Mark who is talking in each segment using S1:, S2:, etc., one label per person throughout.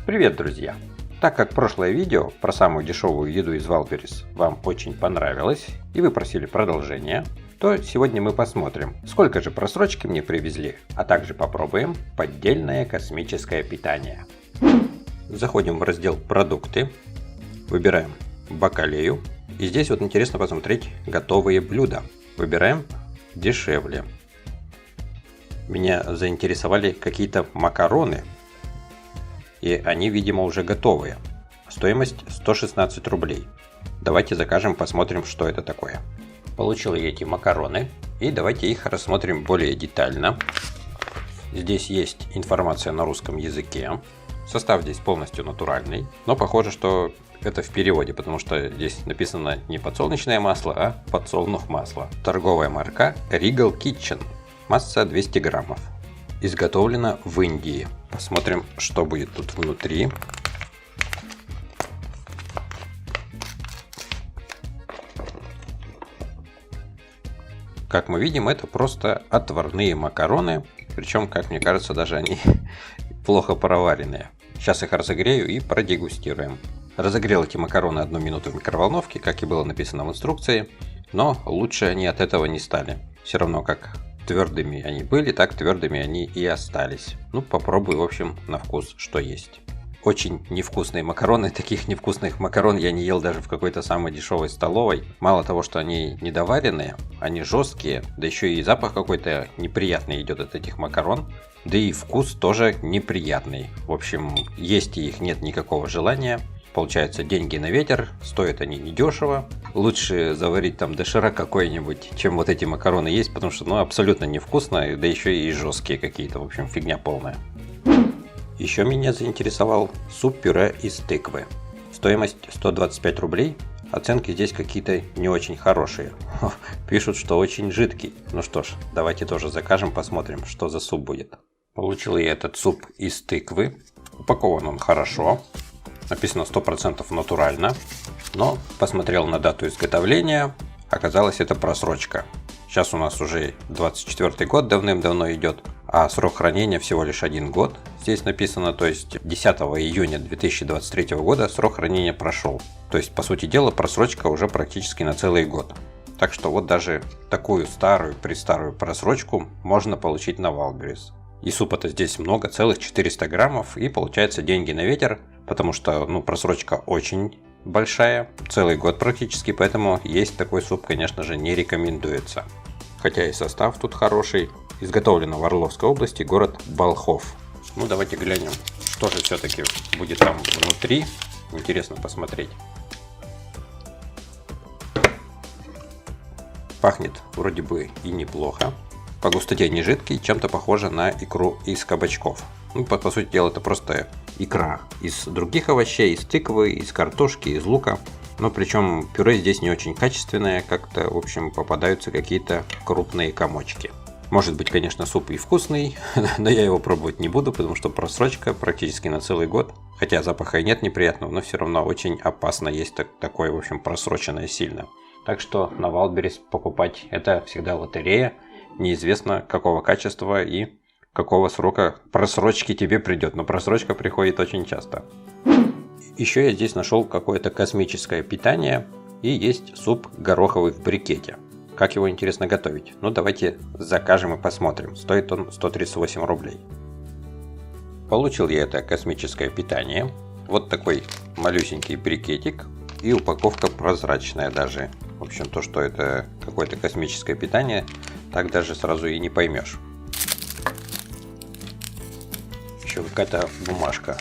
S1: Привет, друзья! Так как прошлое видео про самую дешевую еду из Wildberries вам очень понравилось и вы просили продолжение, то сегодня мы посмотрим, сколько же просрочки мне привезли, а также попробуем поддельное космическое питание. Заходим в раздел «Продукты», выбираем бакалею, и здесь вот интересно посмотреть готовые блюда. Выбираем «Дешевле». Меня заинтересовали какие-то макароны, и они, видимо, уже готовые. Стоимость 116 рублей. Давайте закажем, посмотрим, что это такое. Получил я эти макароны, и давайте их рассмотрим более детально. Здесь есть информация на русском языке. Состав здесь полностью натуральный, но похоже, что это в переводе, потому что здесь написано не подсолнечное масло, а подсолнух масло. Торговая марка Regal Kitchen. Масса 200 граммов. Изготовлено в Индии. Посмотрим, что будет тут внутри. Как мы видим, это просто отварные макароны. Причем, как мне кажется, даже они плохо проваренные. Сейчас их разогрею и продегустируем. Разогрел эти макароны 1 минуту в микроволновке, как и было написано в инструкции. Но лучше они от этого не стали. Все равно, как твердыми они были, так твердыми они и остались. Ну, попробую, в общем, на вкус, что есть. Очень невкусные макароны. Таких невкусных макарон я не ел даже в какой-то самой дешевой столовой. Мало того, что они недоваренные, они жесткие, да еще и запах какой-то неприятный идет от этих макарон. Да и вкус тоже неприятный. В общем, есть их нет никакого желания. Получается, деньги на ветер, стоят они недешево. Лучше заварить там доширак какой-нибудь, чем вот эти макароны есть, потому что, ну, абсолютно невкусно, да еще и жесткие какие-то, в общем, фигня полная. Еще меня заинтересовал суп-пюре из тыквы. Стоимость 125 рублей. Оценки здесь какие-то не очень хорошие. Пишут, что очень жидкий. Ну что ж, давайте тоже закажем, посмотрим, что за суп будет. Получил я этот суп из тыквы. Упакован он хорошо. Написано 100% натурально, но посмотрел на дату изготовления, оказалось, это просрочка. Сейчас у нас уже 24 год давным-давно идет, а срок хранения всего лишь 1 год. Здесь написано, то есть 10 июня 2023 года срок хранения прошел. То есть, по сути дела, просрочка уже практически на целый год. Так что вот даже такую старую просрочку можно получить на Wildberries. И супа-то здесь много, целых 400 граммов, и получается деньги на ветер, потому что, ну, просрочка очень большая, целый год практически, поэтому есть такой суп, конечно же, не рекомендуется. Хотя и состав тут хороший. Изготовлено в Орловской области, город Болхов. Ну, давайте глянем, что же все-таки будет там внутри. Интересно посмотреть. Пахнет вроде бы и неплохо. По густоте не жидкий, чем-то похоже на икру из кабачков. Ну, по сути дела, это просто икра из других овощей, из тыквы, из картошки, из лука. Но причем пюре здесь не очень качественное, как-то, в общем, попадаются какие-то крупные комочки. Может быть, конечно, суп и вкусный, но я его пробовать не буду, потому что просрочка практически на целый год. Хотя запаха и нет неприятного, но все равно очень опасно есть такое, в общем, просроченное сильно. Так что на Wildberries покупать это всегда лотерея. Неизвестно, какого качества и какого срока просрочки тебе придет, но просрочка приходит очень часто. Еще я здесь нашел какое-то космическое питание, и есть суп гороховый в брикете. Как его интересно готовить? Ну, давайте закажем и посмотрим. Стоит он 138 рублей. Получил я это космическое питание. Вот такой малюсенький брикетик, и упаковка прозрачная даже. В общем, то, что это какое-то космическое питание, так даже сразу и не поймешь. Еще какая-то бумажка.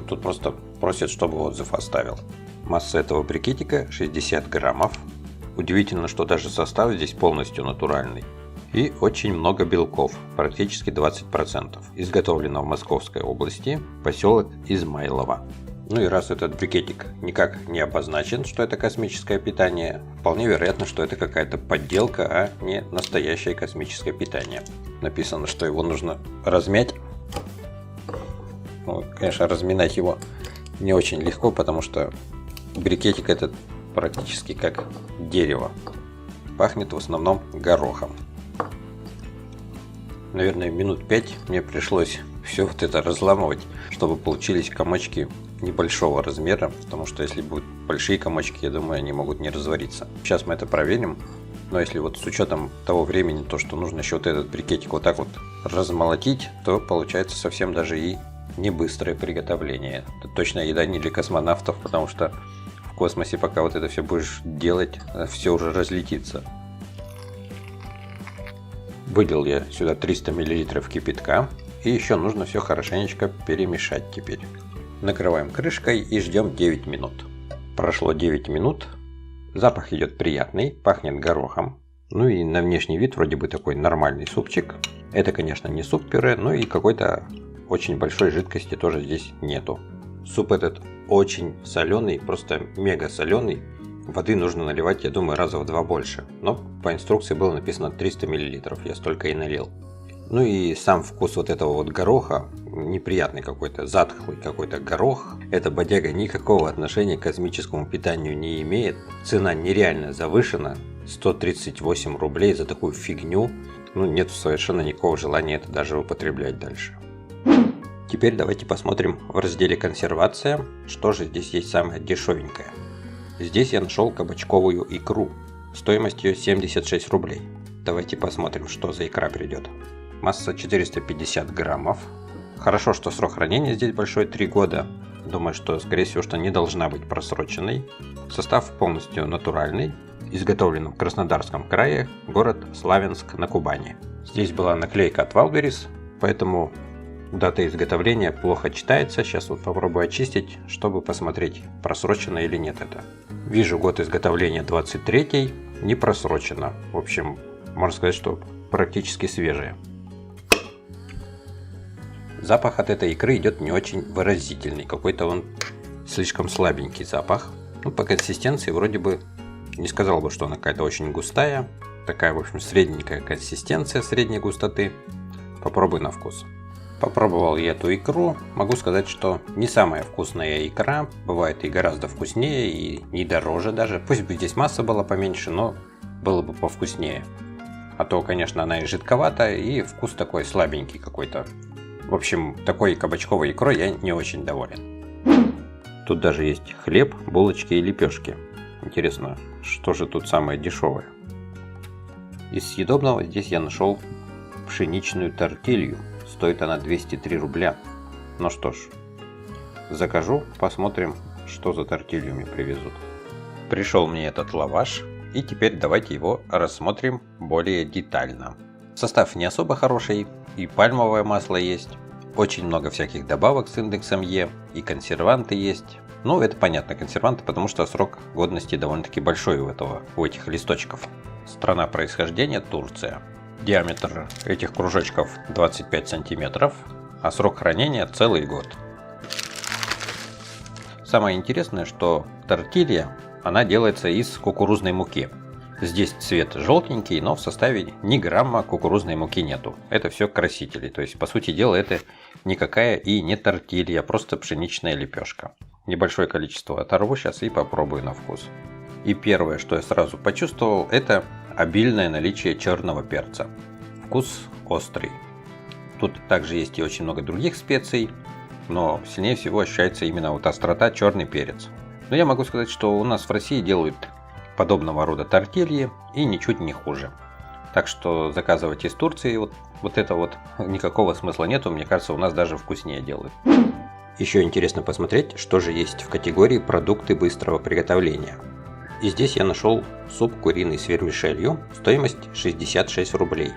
S1: Тут просто просят, чтобы отзыв оставил. Масса этого брикетика 60 граммов. Удивительно, что даже состав здесь полностью натуральный. И очень много белков, практически 20%. Изготовлено в Московской области, поселок Измайлово. Ну и раз этот брикетик никак не обозначен, что это космическое питание, вполне вероятно, что это какая-то подделка, а не настоящее космическое питание. Написано, что его нужно размять. Ну, конечно, разминать его не очень легко, потому что брикетик этот практически как дерево. Пахнет в основном горохом. Наверное, минут 5 мне пришлось все вот это разламывать, чтобы получились комочки небольшого размера, потому что если будут большие комочки, я думаю, они могут не развариться. Сейчас мы это проверим, но если вот с учетом того времени, то что нужно еще вот этот брикетик вот так вот размолотить, то получается совсем даже и не быстрое приготовление. Это точно еда не для космонавтов, потому что в космосе, пока вот это все будешь делать, все уже разлетится. Вылил я сюда 300 мл кипятка, и еще нужно все хорошенечко перемешать теперь. Накрываем крышкой и ждем 9 минут. Прошло 9 минут, запах идет приятный, пахнет горохом. Ну и на внешний вид вроде бы такой нормальный супчик. Это, конечно, не суп-пюре, но и какой-то очень большой жидкости тоже здесь нету. Суп этот очень соленый, просто мега соленый. Воды нужно наливать, я думаю, раза в 2 больше. Но по инструкции было написано 300 мл, я столько и налил. Ну и сам вкус вот этого вот гороха, неприятный какой-то, затхлый какой-то горох. Эта бодяга никакого отношения к космическому питанию не имеет. Цена нереально завышена, 138 рублей за такую фигню. Ну нет совершенно никакого желания это даже употреблять дальше. Теперь давайте посмотрим в разделе «Консервация», что же здесь есть самое дешевенькое. Здесь я нашел кабачковую икру. Стоимость ее 76 рублей. Давайте посмотрим, что за икра придет. Масса 450 граммов. Хорошо, что срок хранения здесь большой, 3 года. Думаю, что, скорее всего, что не должна быть просроченной. Состав полностью натуральный. Изготовлен в Краснодарском крае, город Славянск на Кубани. Здесь была наклейка от Wildberries, поэтому дата изготовления плохо читается. Сейчас вот попробую очистить, чтобы посмотреть, просрочено или нет это. Вижу год изготовления 23, не просрочено. В общем, можно сказать, что практически свежие. Запах от этой икры идет не очень выразительный. Какой-то он слишком слабенький запах. Ну, по консистенции вроде бы не сказал бы, что она какая-то очень густая. Такая, в общем, средненькая консистенция, средней густоты. Попробуй на вкус. Попробовал я эту икру, могу сказать, что не самая вкусная икра, бывает и гораздо вкуснее, и не дороже даже. Пусть бы здесь масса была поменьше, но было бы повкуснее. А то, конечно, она и жидковатая, и вкус такой слабенький какой-то. В общем, такой кабачковой икрой я не очень доволен. Тут даже есть хлеб, булочки и лепешки. Интересно, что же тут самое дешевое? Из съедобного здесь я нашел пшеничную тортилью. Стоит она 203 рубля. Ну что ж, закажу, посмотрим, что за тортилью мне привезут. Пришел мне этот лаваш, и теперь давайте его рассмотрим более детально. Состав не особо хороший, и пальмовое масло есть. Очень много всяких добавок с индексом Е, и консерванты есть. Ну, это понятно, консерванты, потому что срок годности довольно-таки большой у этих листочков. Страна происхождения Турция. Диаметр этих кружочков 25 сантиметров, а срок хранения целый год. Самое интересное, что тортилья, она делается из кукурузной муки. Здесь цвет желтенький, но в составе ни грамма кукурузной муки нету. Это все красители. То есть, по сути дела, это никакая и не тортилья, просто пшеничная лепешка. Небольшое количество оторву сейчас и попробую на вкус. И первое, что я сразу почувствовал, это обильное наличие черного перца. Вкус острый. Тут также есть и очень много других специй, но сильнее всего ощущается именно вот острота, черный перец. Но я могу сказать, что у нас в России делают подобного рода тортильи и ничуть не хуже. Так что заказывать из Турции вот это вот никакого смысла нету, мне кажется, у нас даже вкуснее делают. Еще интересно посмотреть, что же есть в категории продукты быстрого приготовления. И здесь я нашел суп куриный с вермишелью, стоимость 66 рублей.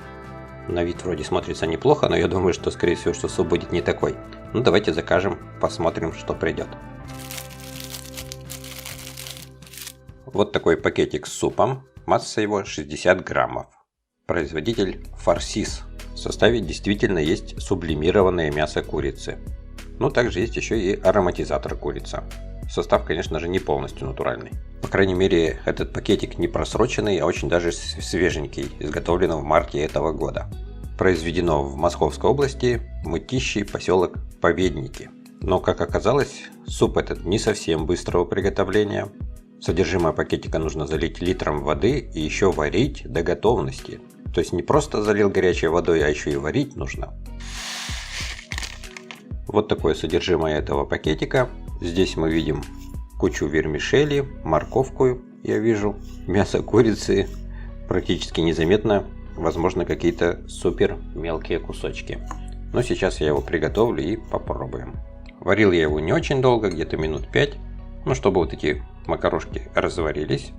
S1: На вид вроде смотрится неплохо, но я думаю, что скорее всего, что суп будет не такой. Ну давайте закажем, посмотрим, что придет. Вот такой пакетик с супом, масса его 60 граммов. Производитель Фарсис. В составе действительно есть сублимированное мясо курицы. Но также есть еще и ароматизатор курицы. Состав, конечно же, не полностью натуральный. По крайней мере, этот пакетик не просроченный, а очень даже свеженький, изготовлен в марте этого года. Произведено в Московской области, Мытищи, поселок Поведники. Но, как оказалось, суп этот не совсем быстрого приготовления. Содержимое пакетика нужно залить литром воды и еще варить до готовности. То есть не просто залил горячей водой, а еще и варить нужно. Вот такое содержимое этого пакетика. Здесь мы видим кучу вермишели, морковку я вижу, мясо курицы, практически незаметно, возможно, какие-то супер мелкие кусочки. Но сейчас я его приготовлю и попробуем. Варил я его не очень долго, где-то минут 5, ну, чтобы вот эти макарошки разварились.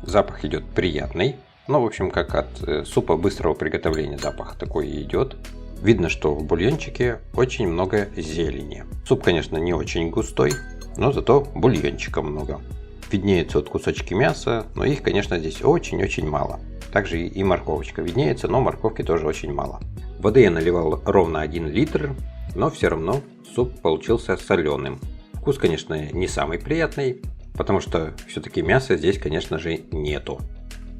S1: Запах идет приятный, ну, в общем, как от супа быстрого приготовления запах такой и идет. Видно, что в бульончике очень много зелени. Суп, конечно, не очень густой, но зато бульончика много. Виднеются вот кусочки мяса, но их, конечно, здесь очень-очень мало. Также и морковочка виднеется, но морковки тоже очень мало. Воды я наливал ровно 1 литр, но все равно суп получился соленым. Вкус, конечно, не самый приятный, потому что все-таки мяса здесь, конечно же, нету.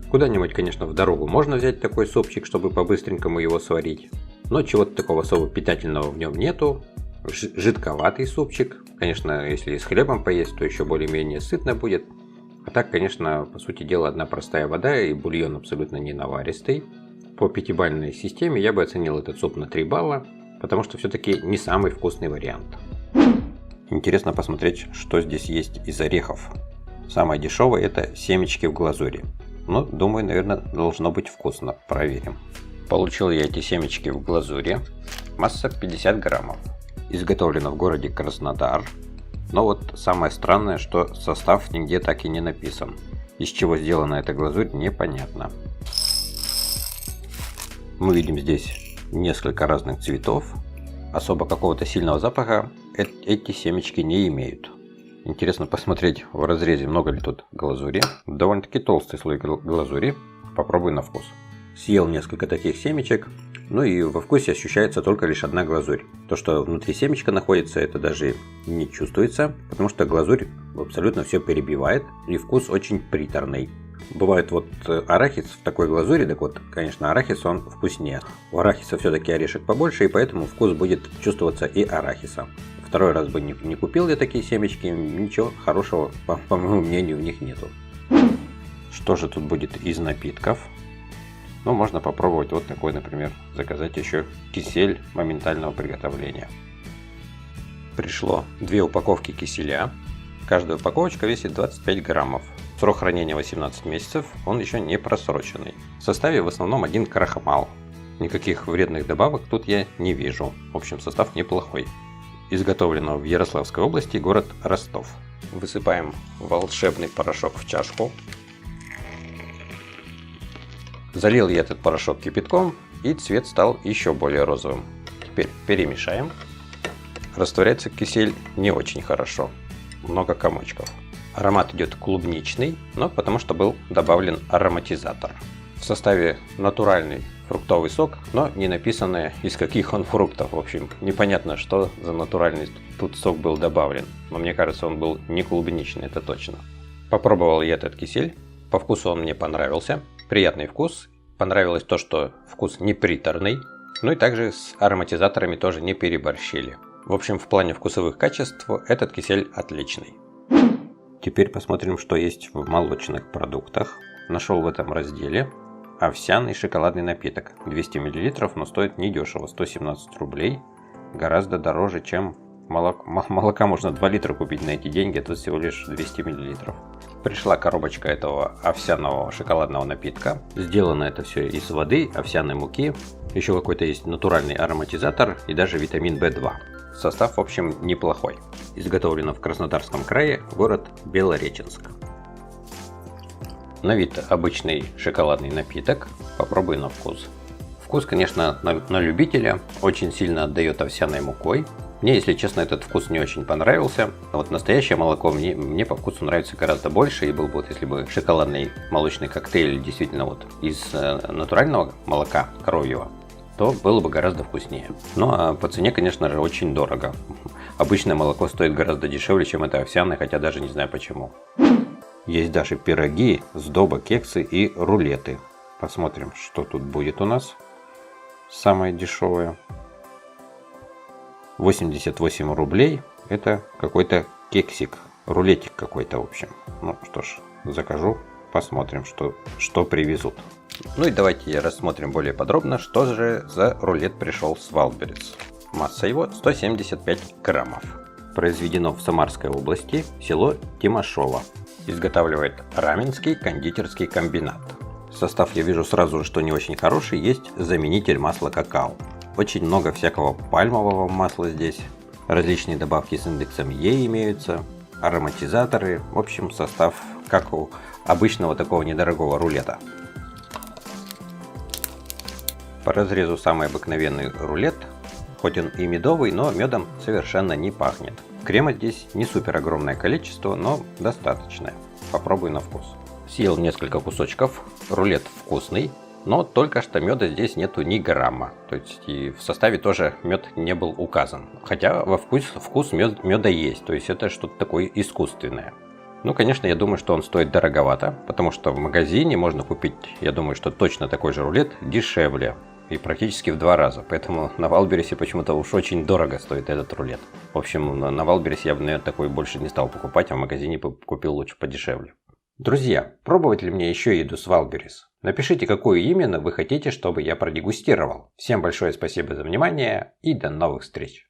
S1: Куда-нибудь, конечно, в дорогу можно взять такой супчик, чтобы по-быстренькому его сварить. Но чего-то такого особо питательного в нем нету. Жидковатый супчик. Конечно, если с хлебом поесть, то еще более-менее сытно будет. А так, конечно, по сути дела, одна простая вода и бульон абсолютно не наваристый. По пятибалльной системе я бы оценил этот суп на 3 балла, потому что все-таки не самый вкусный вариант. Интересно посмотреть, что здесь есть из орехов. Самое дешевое — это семечки в глазури. Но, думаю, наверное, должно быть вкусно. Проверим. Получил я эти семечки в глазури. Масса 50 граммов. Изготовлено в городе Краснодар. Но вот самое странное, что состав нигде так и не написан. Из чего сделана эта глазурь, непонятно. Мы видим здесь несколько разных цветов. Особо какого-то сильного запаха эти семечки не имеют. Интересно посмотреть в разрезе, много ли тут глазури. Довольно-таки толстый слой глазури. Попробуй на вкус. Съел несколько таких семечек. Ну и во вкусе ощущается только лишь одна глазурь. То, что внутри семечка находится, это даже не чувствуется, потому что глазурь абсолютно все перебивает, и вкус очень приторный. Бывает вот арахис в такой глазури, так вот, конечно, арахис он вкуснее. У арахиса все-таки орешек побольше, и поэтому вкус будет чувствоваться и арахиса. Второй раз бы не купил я такие семечки, ничего хорошего, по моему мнению, в них нету. Что же тут будет из напитков? Ну, можно попробовать вот такой, например, заказать еще кисель моментального приготовления. Пришло 2 упаковки киселя. Каждая упаковочка весит 25 граммов. Срок хранения 18 месяцев, он еще не просроченный. В составе в основном один крахмал. Никаких вредных добавок тут я не вижу. В общем, состав неплохой. Изготовлено в Ярославской области, город Ростов. Высыпаем волшебный порошок в чашку. Залил я этот порошок кипятком, и цвет стал еще более розовым. Теперь перемешаем. Растворяется кисель не очень хорошо. Много комочков. Аромат идет клубничный, но потому что был добавлен ароматизатор. В составе натуральный фруктовый сок, но не написано, из каких он фруктов. В общем, непонятно, что за натуральный тут сок был добавлен. Но мне кажется, он был не клубничный, это точно. Попробовал я этот кисель. По вкусу он мне понравился. Приятный вкус. Понравилось то, что вкус не приторный. Ну и также с ароматизаторами тоже не переборщили. В общем, в плане вкусовых качеств этот кисель отличный. Теперь посмотрим, что есть в молочных продуктах. Нашел в этом разделе овсяный шоколадный напиток. 200 мл, но стоит недешево, 117 рублей. Гораздо дороже, чем молока можно 2 литра купить на эти деньги, а тут всего лишь 200 мл. Пришла коробочка этого овсяного шоколадного напитка. Сделано это все из воды, овсяной муки. Еще какой-то есть натуральный ароматизатор и даже витамин В2. Состав, в общем, неплохой. Изготовлено в Краснодарском крае, город Белореченск. На вид обычный шоколадный напиток. Попробуй на вкус. Вкус, конечно, на любителя. Очень сильно отдает овсяной мукой. Мне, если честно, этот вкус не очень понравился. А вот настоящее молоко мне по вкусу нравится гораздо больше. И был бы, вот, если бы шоколадный молочный коктейль действительно вот из натурального молока коровьего, то было бы гораздо вкуснее. Ну а по цене, конечно же, очень дорого. Обычное молоко стоит гораздо дешевле, чем это овсяное, хотя даже не знаю почему. Есть даже пироги, сдоба, кексы и рулеты. Посмотрим, что тут будет у нас. Самое дешевое. 88 рублей. Это какой-то кексик, рулетик какой-то, в общем. Ну что ж, закажу, посмотрим, что привезут. Ну и давайте рассмотрим более подробно, что же за рулет пришел с Wildberries. Масса его 175 граммов. Произведено в Самарской области, село Тимошово. Изготавливает Раменский кондитерский комбинат. Состав я вижу сразу, что не очень хороший, есть заменитель масла какао. Очень много всякого пальмового масла здесь. Различные добавки с индексом Е имеются. Ароматизаторы. В общем, состав как у обычного такого недорогого рулета. По разрезу самый обыкновенный рулет. Хоть он и медовый, но медом совершенно не пахнет. Крема здесь не супер огромное количество, но достаточное. Попробуй на вкус. Съел несколько кусочков. Рулет вкусный, но только что меда здесь нету ни грамма. То есть и в составе тоже мед не был указан. Хотя во вкус меда есть, то есть это что-то такое искусственное. Ну, конечно, я думаю, что он стоит дороговато, потому что в магазине можно купить, я думаю, что точно такой же рулет дешевле. И практически в 2 раза. Поэтому на Вайлдберрисе почему-то уж очень дорого стоит этот рулет. В общем, на Вайлдберрисе я бы, наверное, такой больше не стал покупать, а в магазине купил лучше подешевле. Друзья, пробовать ли мне еще еду с Вайлдберрис? Напишите, какую именно вы хотите, чтобы я продегустировал. Всем большое спасибо за внимание и до новых встреч!